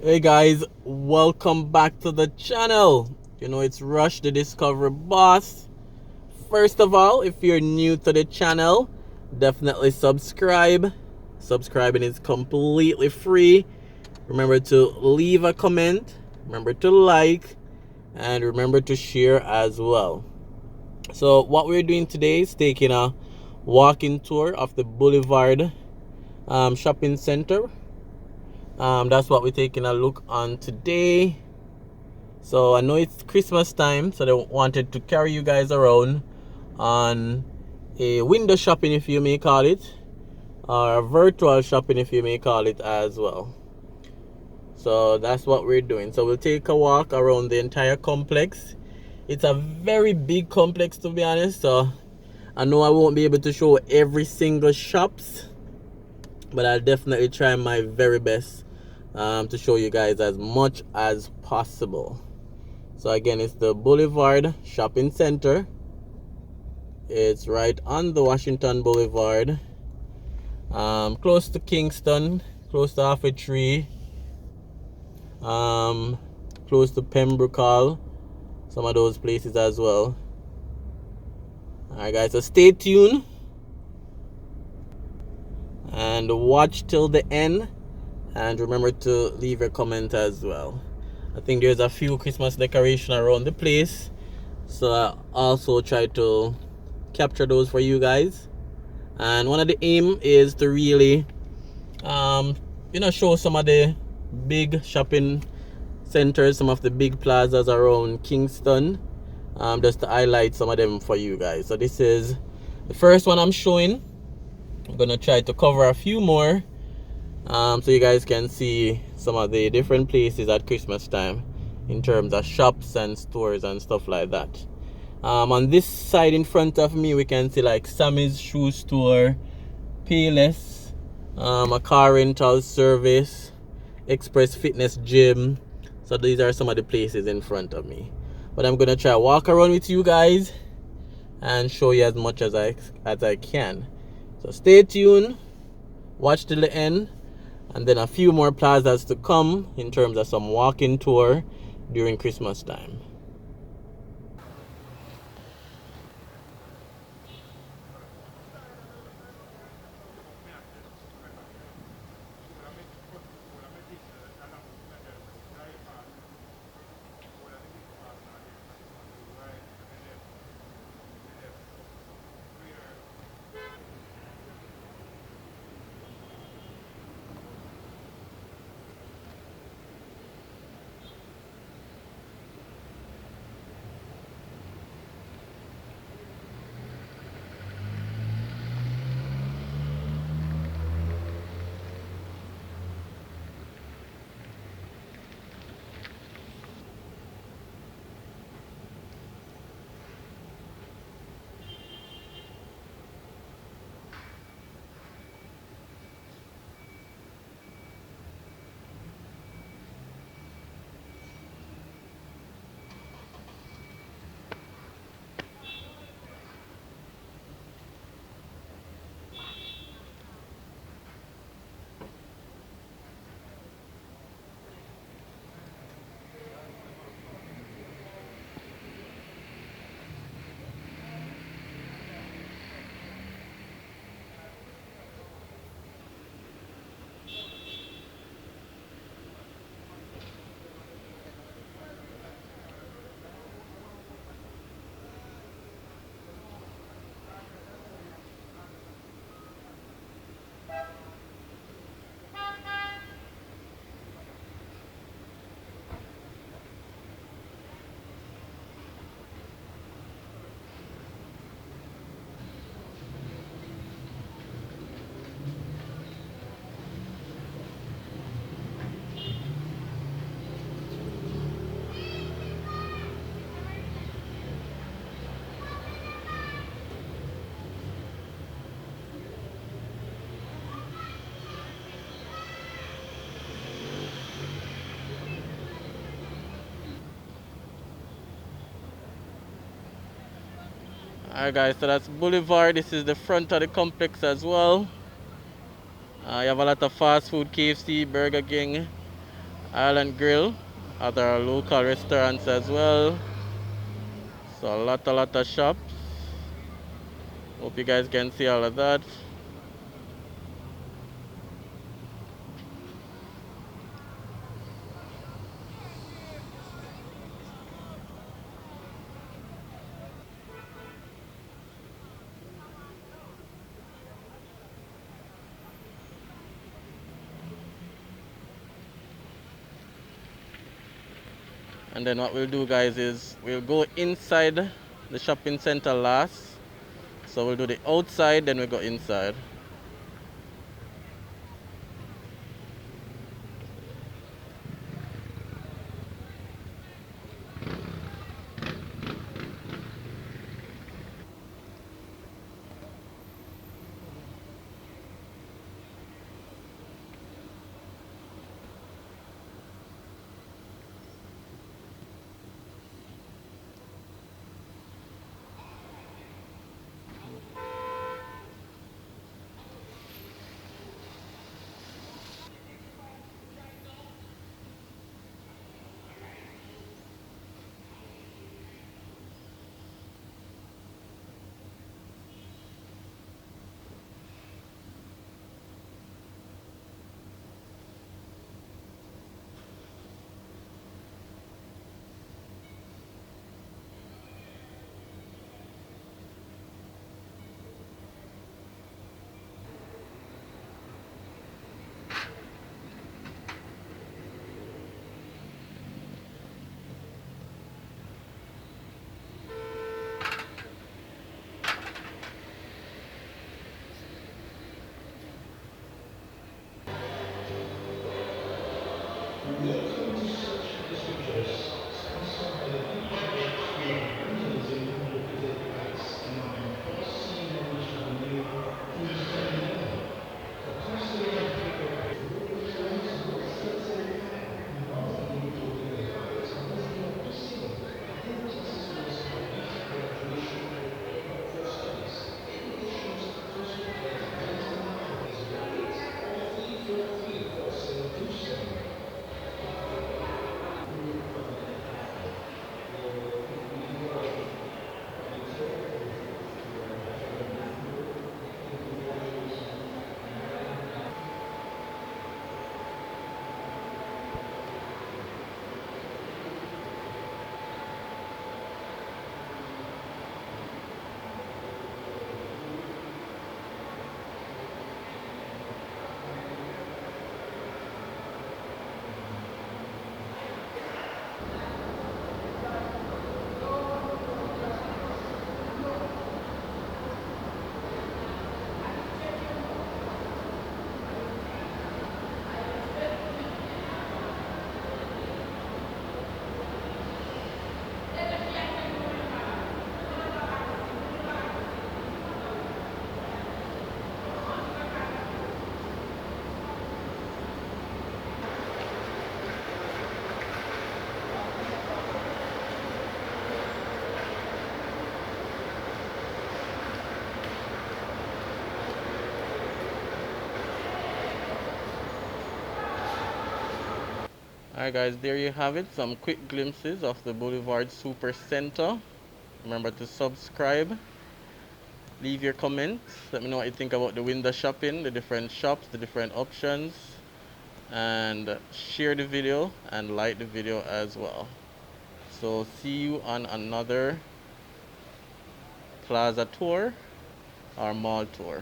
Hey guys, welcome back to the channel. You know, it's Rush the Discovery Boss. First of all, if you're new to the channel, definitely subscribe. Subscribing is completely free. Remember to leave a comment, remember to like, and remember to share as well. So what we're doing today is taking a walking tour of the Boulevard shopping center. That's what we're taking a look on today. So I know it's Christmas time, so they wanted to carry you guys around on a window shopping, if you may call it, or a virtual shopping, if you may call it as well. So that's what we're doing. So we'll take a walk around the entire complex. It's a very big complex, to be honest, so I know I won't be able to show every single shops, but I'll definitely try my very best to show you guys as much as possible. So again, it's the Boulevard Shopping Center. It's right on the Washington Boulevard, close to Kingston, close to Half a Tree, close to Pembroke Hall, some of those places as well. Alright guys, so stay tuned and watch till the end, and remember to leave a comment as well. I think there's a few Christmas decorations around the place, so I also try to capture those for you guys. And one of the aim is to really show some of the big shopping centers, some of the big plazas around Kingston, just to highlight some of them for you guys. So this is the first one I'm showing. I'm gonna try to cover a few more, so you guys can see some of the different places at Christmas time in terms of shops and stores and stuff like that. On this side in front of me, we can see like Sammy's shoe store, Payless, a car rental service, Express Fitness Gym. So these are some of the places in front of me. But I'm gonna try walk around with you guys and show you as much as I can. So stay tuned, watch till the end, and then a few more plazas to come in terms of some walking tour during Christmas time. Alright guys, so that's Boulevard. This is the front of the complex as well. You have a lot of fast food, KFC, Burger King, Island Grill, other local restaurants as well. So a lot of shops. Hope you guys can see all of that. And then what we'll do, guys, is we'll go inside the shopping center last. So we'll do the outside, then we'll go inside. Alright guys, there you have it. Some quick glimpses of the Boulevard Super Center. Remember to subscribe. Leave your comments. Let me know what you think about the window shopping, the different shops, the different options. And share the video and like the video as well. So see you on another plaza tour or mall tour.